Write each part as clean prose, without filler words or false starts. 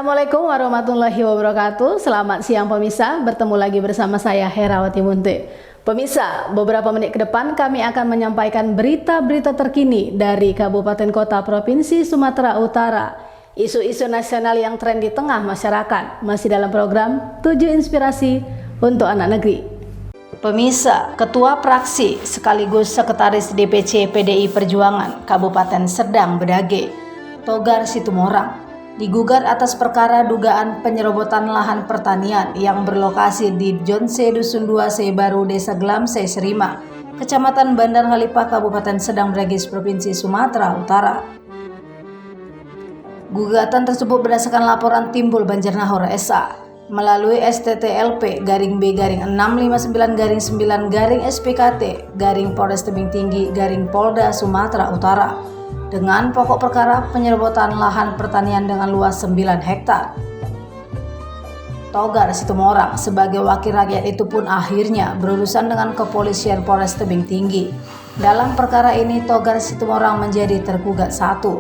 Assalamualaikum warahmatullahi wabarakatuh. Selamat siang pemirsa, bertemu lagi bersama saya Herawati Munte. Pemirsa, beberapa menit ke depan kami akan menyampaikan berita-berita terkini dari Kabupaten Kota Provinsi Sumatera Utara. Isu-isu nasional yang tren di tengah masyarakat masih dalam program 7 Inspirasi untuk Anak Negeri. Pemirsa, Ketua Praksi sekaligus Sekretaris DPC PDI Perjuangan Kabupaten Serdang Bedage, Togar Situmorang, digugat atas perkara dugaan penyerobotan lahan pertanian yang berlokasi di Jonse Dusun 2 Sebaru Desa Glamse Serima, Kecamatan Bandar Halipah, Kabupaten Serdang Bedage, Provinsi Sumatera Utara. Gugatan tersebut berdasarkan laporan Timbul Banjarnahor SA melalui STTLP/B659/9 Polres Tebing Tinggi Polda Sumatera Utara dengan pokok perkara penyerobotan lahan pertanian dengan luas 9 hektar. Togar Situmorang sebagai wakil rakyat itu pun akhirnya berurusan dengan kepolisian Polres Tebing Tinggi. Dalam perkara ini Togar Situmorang menjadi tergugat 1.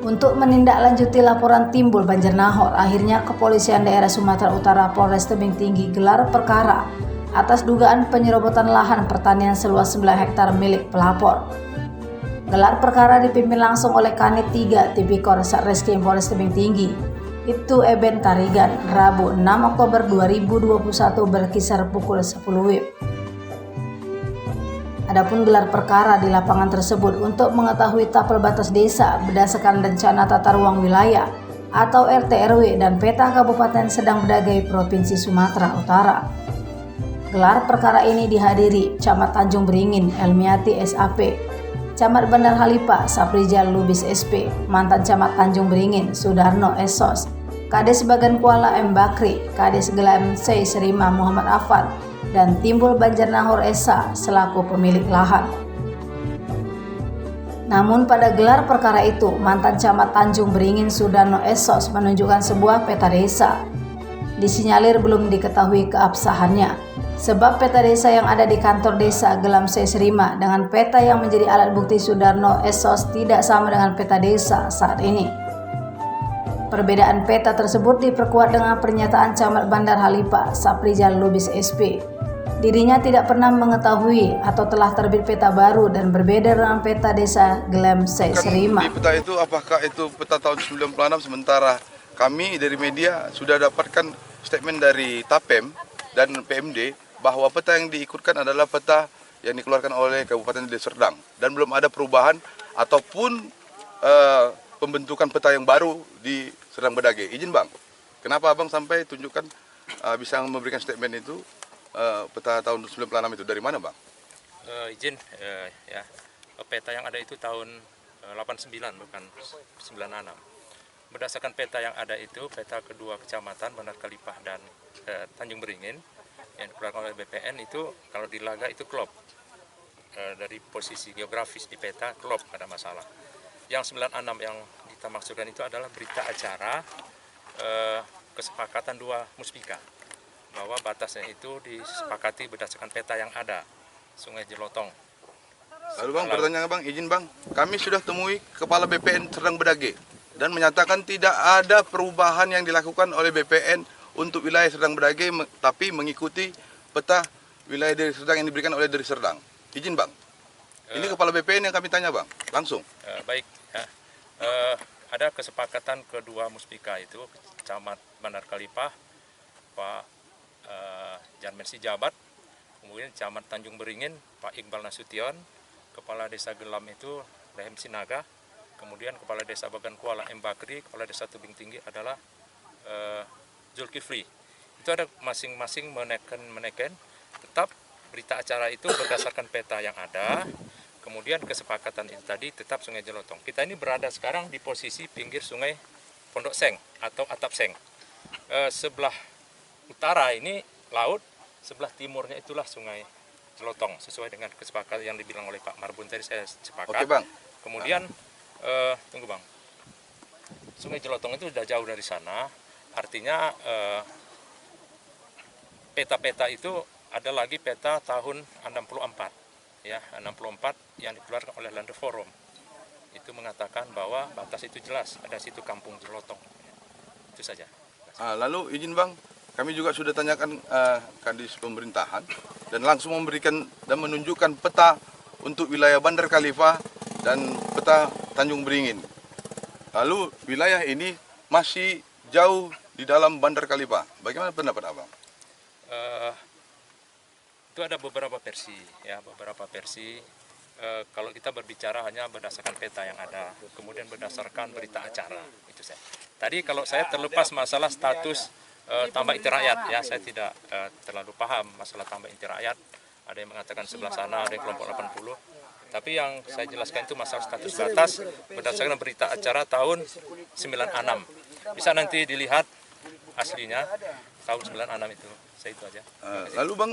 Untuk menindaklanjuti laporan Timbul Banjarnahor, akhirnya Kepolisian Daerah Sumatera Utara Polres Tebing Tinggi gelar perkara atas dugaan penyerobotan lahan pertanian seluas 9 hektar milik pelapor. Gelar perkara dipimpin langsung oleh Kanit 3 Tipikor Satreskrim Polres Tebing Tinggi, Ibtu Eben Tarigan, Rabu 6 Oktober 2021 berkisar pukul 10 WIB. Adapun gelar perkara di lapangan tersebut untuk mengetahui tapel batas desa berdasarkan rencana tata ruang wilayah atau RT/RW dan peta Kabupaten Serdang Bedage Provinsi Sumatera Utara. Gelar perkara ini dihadiri Camat Tanjung Beringin Elmiati SAP, Camat Bandar Halipah Saprijal Lubis SP, mantan Camat Tanjung Beringin Sudarno Esos, Kades Bagan Kuala M Bakri, Kades Glamse Serima Muhammad Afan, dan Timbul Banjarnahor SA selaku pemilik lahan. Namun pada gelar perkara itu, mantan Camat Tanjung Beringin Sudarno Esos menunjukkan sebuah peta desa. Disinyalir belum diketahui keabsahannya, sebab peta desa yang ada di kantor desa Glamse Serima dengan peta yang menjadi alat bukti Sudarno Esos tidak sama dengan peta desa saat ini. Perbedaan peta tersebut diperkuat dengan pernyataan Camat Bandar Halipah Saprijal Lubis SP. Dirinya tidak pernah mengetahui atau telah terbit peta baru dan berbeda dengan peta desa Glamse Serima. Di peta itu apakah itu peta tahun 96, sementara kami dari media sudah dapatkan statement dari TAPEM dan PMD bahwa peta yang diikutkan adalah peta yang dikeluarkan oleh Kabupaten Deli Serdang dan belum ada perubahan ataupun pembentukan peta yang baru di Serdang Bedage. Izin Bang, kenapa Abang sampai tunjukkan bisa memberikan statement itu? Peta tahun 96 itu dari mana Bang? Ya, peta yang ada itu tahun 89 bukan 96. Berdasarkan peta yang ada itu, peta kedua kecamatan Bandar Halipah dan Tanjung Beringin yang dikeluarkan oleh BPN itu kalau di Laga itu klop. Dari posisi geografis di peta klop, ada masalah. Yang 96 yang kita maksudkan itu adalah berita acara kesepakatan dua muspika, bahwa batasnya itu disepakati berdasarkan peta yang ada, Sungai Jelotong. Lalu Bang, pertanyaan Bang, izin Bang, kami sudah temui Kepala BPN Serdang Bedage dan menyatakan tidak ada perubahan yang dilakukan oleh BPN untuk wilayah Serdang Bedage, tapi mengikuti peta wilayah dari Serdang yang diberikan oleh dari Serdang. Izin Bang, ini Kepala BPN yang kami tanya Bang, langsung. Baik, ya. Ada kesepakatan kedua muspika itu, Camat Bandar Halipah, Pak Janmensi Jabat, kemudian Camat Tanjung Beringin Pak Iqbal Nasution, Kepala Desa Gelam itu Rehem Sinaga, kemudian Kepala Desa Bagan Kuala M Bakri, Kepala Desa Tebing Tinggi adalah Zulkifli. Itu ada masing-masing menekan tetap berita acara itu berdasarkan peta yang ada, kemudian kesepakatan itu tadi tetap Sungai Jelotong. Kita ini berada sekarang di posisi pinggir Sungai Pondok Seng atau Atap Seng. Sebelah utara ini laut, sebelah timurnya itulah Sungai Jelotong, sesuai dengan kesepakatan yang dibilang oleh Pak Marbun tadi, saya sepakat. Oke Bang. Kemudian tunggu Bang, Sungai Jelotong itu sudah jauh dari sana, artinya peta-peta itu ada lagi peta tahun 64, ya 64 yang dikeluarkan oleh Land Forum. itu mengatakan bahwa batas itu jelas, ada situ Kampung Jelotong. Itu saja. Lalu izin Bang, kami juga sudah tanyakan Kadis Pemerintahan dan langsung memberikan dan menunjukkan peta untuk wilayah Bandar Khalifah dan peta Tanjung Beringin. Lalu wilayah ini masih jauh di dalam Bandar Khalifah. Bagaimana pendapat Abang? Itu ada beberapa versi, ya, beberapa versi. Kalau kita berbicara hanya berdasarkan peta yang ada, kemudian berdasarkan berita acara, itu saya. Tadi kalau saya terlepas masalah status tambah inti rakyat, ya, saya tidak terlalu paham masalah tambah inti rakyat. Ada yang mengatakan sebelah sana, ada yang kelompok 80. Tapi yang saya jelaskan itu masalah status batas berdasarkan berita acara tahun 96. Bisa nanti dilihat aslinya tahun 96 itu. Saya itu aja. Lalu Bang,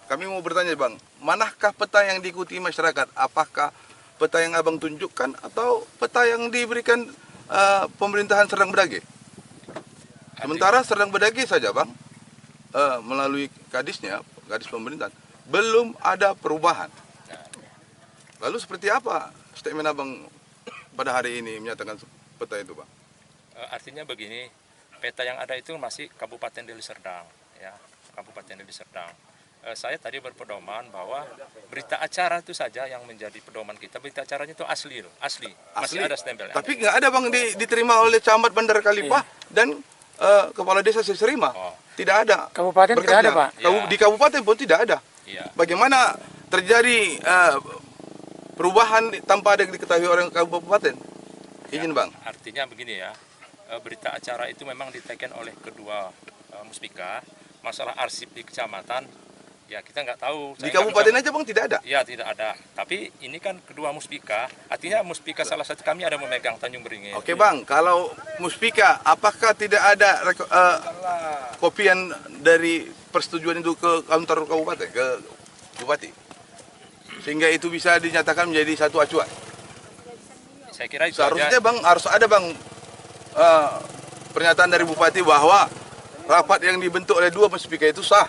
kami mau bertanya Bang, manakah peta yang diikuti masyarakat? Apakah peta yang Abang tunjukkan atau peta yang diberikan pemerintahan Serdang Bedage? Sementara Serdang Bedage saja Bang, melalui kadisnya, kadis pemerintahan, belum ada perubahan. Lalu seperti apa statement Abang pada hari ini menyatakan peta itu Bang? Artinya begini, peta yang ada itu masih Kabupaten Deli Serdang, ya, Kabupaten Deli Serdang. Saya tadi berpedoman bahwa berita acara itu saja yang menjadi pedoman kita. Berita acaranya itu asli, masih ada stempelnya. Tapi nggak ada Bang diterima oleh Camat Bandar Khalifah dan Kepala Desa Seserima. Tidak ada. Kabupaten tidak ada Pak. Di kabupaten pun tidak ada. Ya. Bagaimana terjadi perubahan tanpa ada diketahui orang kabupaten? Izin Bang. Artinya begini ya, berita acara itu memang diteken oleh kedua muspika. Masalah arsip di kecamatan, ya kita nggak tahu. Di kabupaten aja Bang tidak ada? Ya tidak ada. Tapi ini kan kedua muspika, artinya muspika salah satu kami ada memegang Tanjung Beringin. Oke Bang, kalau muspika, apakah tidak ada kopian dari persetujuan itu ke kantor kabupaten, ke bupati? Sehingga itu bisa dinyatakan menjadi satu acuan. Saya kira itu Seharusnya aja. Bang, harus ada Bang pernyataan dari bupati bahwa rapat yang dibentuk oleh dua muspika itu sah.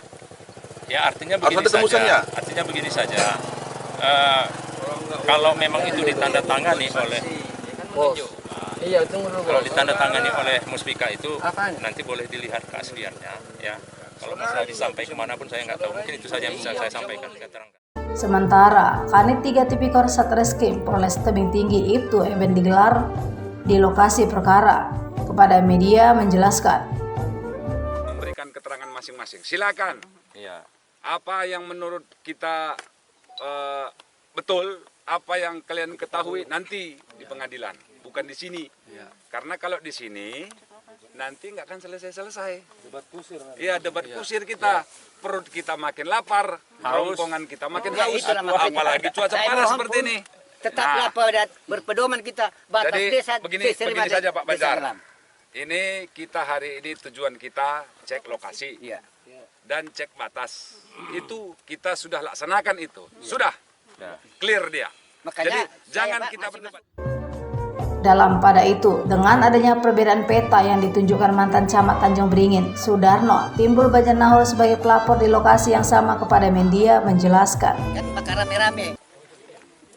Ya artinya begini ada tembusannya. saja. Artinya begini saja. Kalau memang itu ditandatangani oleh kalau ditandatangani oleh muspika itu nanti boleh dilihat keasliannya. Ya. Kalau masalah disampaikan kemanapun saya nggak tahu. Mungkin itu saja yang bisa saya sampaikan. Sementara, Kanit 3 Tipikor Satreskrim Polres Tebing Tinggi Ibtu event digelar di lokasi perkara. Kepada media menjelaskan. Memberikan keterangan masing-masing. Silakan. Iya. Apa yang menurut kita betul, apa yang kalian ketahui nanti di pengadilan, bukan di sini. Karena kalau di sini nanti nggak akan selesai-selesai. Debat kusir. Iya, debat kusir kita. Perut kita makin lapar, rongkongan kita makin haus. Apalagi cuaca panas seperti ini. Tetaplah berpedoman kita batas Jadi desa. begini saja Pak Bazar. Ini kita hari ini tujuan kita cek lokasi dan cek batas. Itu kita sudah laksanakan itu. Sudah clear dia. Makanya jadi jangan kita berdebat. Dalam pada itu, dengan adanya perbedaan peta yang ditunjukkan mantan Camat Tanjung Beringin, Sudarno, timbul banyak nahur sebagai pelapor di lokasi yang sama kepada media menjelaskan. Kan bakal rame-rame.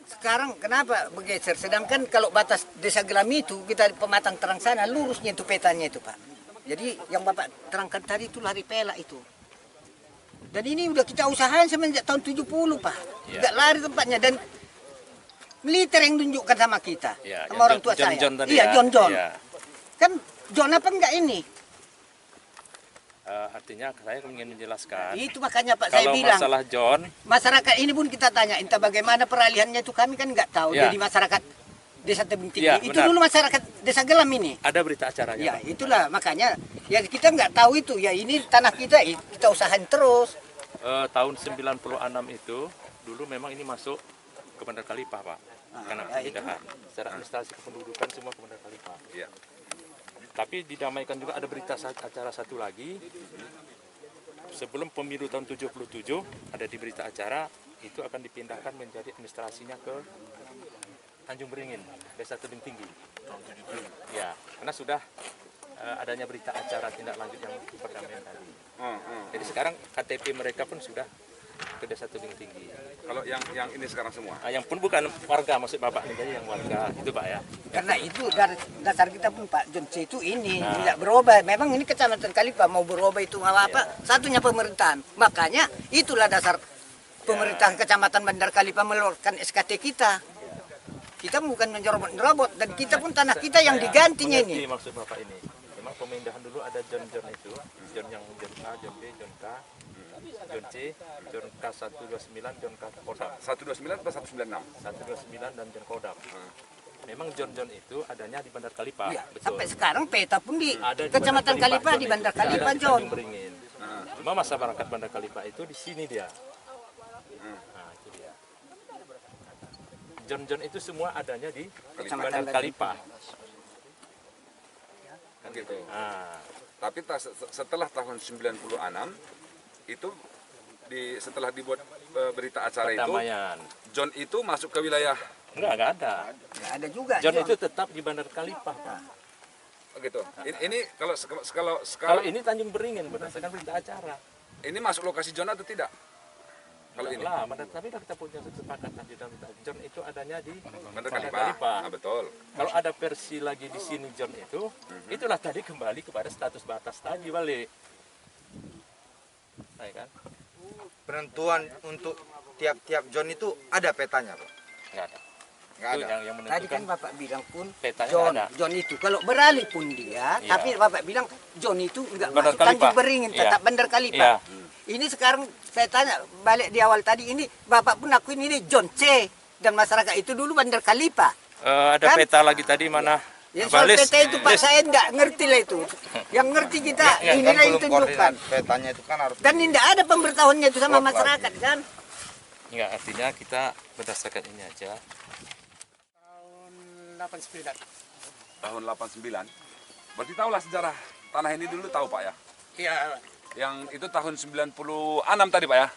Sekarang kenapa bergeser? Sedangkan kalau batas desa Gelam itu kita pematang terang sana lurusnya itu petanya itu Pak. Jadi yang Bapak terangkan tadi itu lari pela itu. Dan ini udah kita usahain semenjak tahun 70 Pak. Tidak lari tempatnya dan militer yang tunjukkan sama kita, sama orang tua saya. Iya, John. Kan John apa enggak ini? Artinya saya ingin menjelaskan. Itu makanya Pak saya bilang. Kalau masalah John, masyarakat ini pun kita tanya, entah bagaimana peralihannya itu kami kan nggak tahu. Jadi masyarakat desa Tebing Tinggi itu dulu masyarakat desa Gelam ini. Ada berita acaranya. Ya itulah makanya ya kita nggak tahu itu ya ini tanah kita kita usahain terus. Tahun 96 itu dulu memang ini masuk ke Bandar Khalifah Pak. Karena pemindahan secara administrasi kependudukan semua ke Bandar Khalifah. Iya. Tapi didamaikan juga ada berita acara satu lagi. Sebelum pemilu tahun 77 ada di berita acara itu akan dipindahkan menjadi administrasinya ke Tanjung Beringin, Desa Tebing Tinggi. Ya, karena sudah adanya berita acara tindak lanjut yang perdamaian tadi. Jadi sekarang KTP mereka pun sudah ke desa Tebing Tinggi. Kalau yang ini sekarang semua. Yang pun bukan warga, maksud Bapak ini, jadi yang warga itu Pak ya. Karena itu dari dasar kita pun Pak John C itu ini tidak berubah. Memang ini Kecamatan Kalipa mau berubah itu apa? Satunya pemerintahan. Makanya itulah dasar pemerintahan Kecamatan Bandar Kalipa mengeluarkan SKT kita. Kita bukan menjerobot-jerobot dan kita pun tanah kita yang digantinya ini. Maksud Bapak ini, memang pemindahan dulu ada John itu, John yang John A, John B, John K, John C, John K129, John K Kodam. 129 atau 196? 129 dan John Kodam. Memang John itu adanya di Bandar Kalipa, Ya, betul. sampai sekarang peta pun di Ada di Kecamatan Kalipa, di Bandar Kalipa, ada di John. Tanjung Beringin. Cuma masyarakat Bandar Kalipa itu di sini dia. Nah, itu dia. John itu semua adanya di Kecamatan Bandar Kalipa. Kan Gitu. Ah, Tapi setelah tahun 96 itu setelah dibuat berita acara itu, perdamaian. John itu masuk ke wilayah Enggak ada. Nggak ada juga. John itu tetap di Bandar Kalipa, Pak. gitu. Ini kalau Kalau ini Tanjung Beringin berdasarkan berita acara. ini masuk lokasi John atau tidak? Kalau ini Lah, tapi kita punya kesepakatan di dalam berita. John itu adanya di Bandar Kalipa. Ah, betul. Kalau ada versi lagi di sini John itu, itulah tadi kembali kepada status batas tadi balik. Baik kan? Penentuan untuk tiap-tiap zone itu ada petanya, Pak? Enggak ada. Nggak Itu ada. yang Tadi menentukan kan Bapak bilang pun petanya John, ada. John itu kalau beralih pun dia, Iya. tapi Bapak bilang John itu enggak Bandar masuk Tanjung Kalipa. Beringin, Iya. tetap Bandar Kalipa. Iya. Ini sekarang saya tanya balik di awal tadi ini Bapak pun akuin ini John C dan masyarakat itu dulu Bandar Kalipa. Ada Kan? peta lagi tadi mana? Ya soal peta itu Pak saya enggak ngerti lah itu. Yang ngerti kita Kan inilah belum yang tunjukkan. koordinat petanya itu kan harus Dan tidak ada pemberitahuannya itu sama Buat masyarakat kan. Enggak, artinya kita berdasarkan ini aja. Tahun 89. Berarti tahulah sejarah tanah ini dulu tahu Pak ya? Iya. Yang itu tahun 96 tadi Pak ya?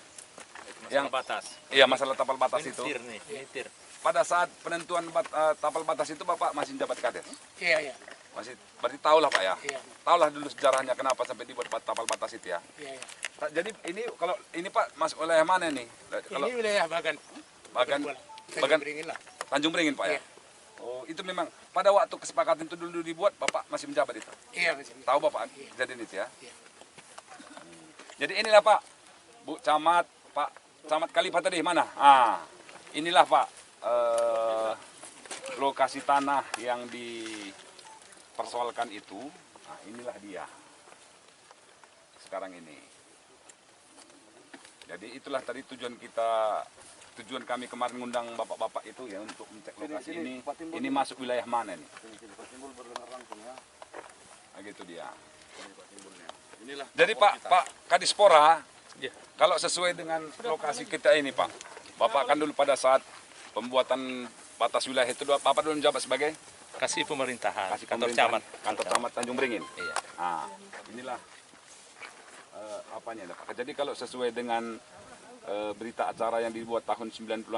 Yang batas. Iya, masalah tapal batas itu. Tir nih, ini tir. Pada saat penentuan tapal batas itu Bapak masih menjabat kades. Iya, iya. Masih berarti tahulah Pak ya? Iya. Tahulah dulu sejarahnya kenapa sampai dibuat tapal batas itu ya. Iya, iya. Jadi ini kalau ini Pak masuk wilayah mana nih? Kalau Ini wilayah Bagan bagan Beringin lah. Tanjung Beringin Pak ya? Iya. Oh, itu memang pada waktu kesepakatan itu dulu dibuat Bapak masih menjabat itu. Iya, masih. Tahu Bapak kejadian itu ya? Iya. Jadi inilah Pak, Bu Camat, Pak Camat Kalipa tadi mana? Inilah Pak lokasi tanah yang dipersoalkan itu. Nah, inilah dia. Sekarang ini. Jadi itulah tadi tujuan kami kemarin ngundang bapak-bapak itu ya untuk mencek lokasi ini. Ini masuk wilayah mana nih? Nah, gitu dia. Jadi Pak Kadispora, kalau sesuai dengan lokasi kita ini Pak, Bapak kan dulu pada saat pembuatan batas wilayah itu, Bapak dulu menjabat sebagai Kasih pemerintahan, Kasih kantor pemerintahan, camat. kantor camat Tanjung Beringin. Iya. Nah, inilah apanya Pak. Jadi kalau sesuai dengan berita acara yang dibuat tahun 96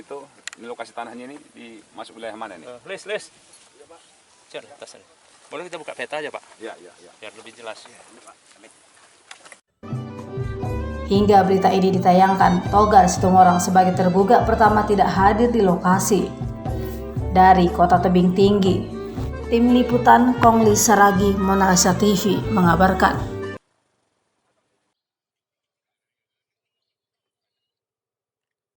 itu, ini lokasi tanahnya ini di masuk wilayah mana nih? Les. Cek atas ini. Boleh kita buka peta aja Pak, Ya. biar lebih jelas. Hingga berita ini ditayangkan, Togar Situmorang sebagai tergugat pertama tidak hadir di lokasi. Dari Kota Tebing Tinggi, Tim Liputan Kongli Saragi Monalisa TV mengabarkan.